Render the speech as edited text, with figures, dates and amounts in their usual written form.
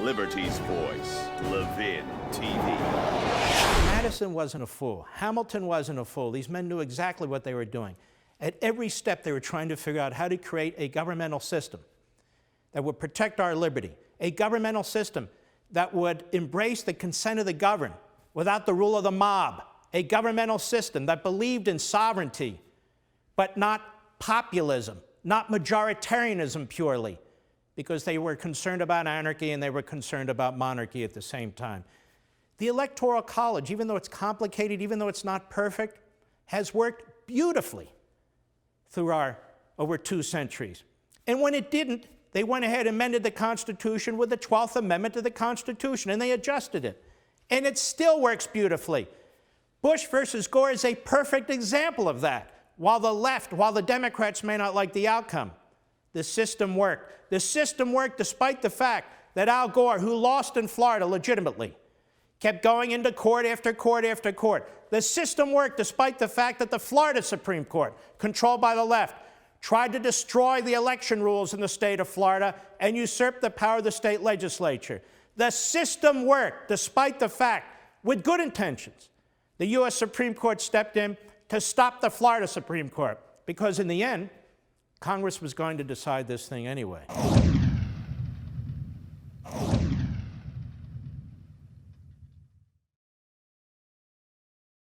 Liberty's voice, Levin TV. Madison wasn't a fool. Hamilton wasn't a fool. These men knew exactly what they were doing. At every step, they were trying to figure out how to create a governmental system that would protect our liberty, a governmental system that would embrace the consent of the governed without the rule of the mob, a governmental system that believed in sovereignty, but not populism, not majoritarianism purely, because they were concerned about anarchy and they were concerned about monarchy at the same time. The Electoral College, even though it's complicated, even though it's not perfect, has worked beautifully through our over 2 centuries. And when it didn't, they went ahead and amended the Constitution with the 12th Amendment to the Constitution, and they adjusted it. And it still works beautifully. Bush versus Gore is a perfect example of that. While the Democrats may not like the outcome, the system worked. The system worked despite the fact that Al Gore, who lost in Florida legitimately, kept going into court after court after court. The system worked despite the fact that the Florida Supreme Court, controlled by the left, tried to destroy the election rules in the state of Florida and usurp the power of the state legislature. The system worked despite the fact, with good intentions, the U.S. Supreme Court stepped in to stop the Florida Supreme Court, because in the end, Congress was going to decide this thing anyway.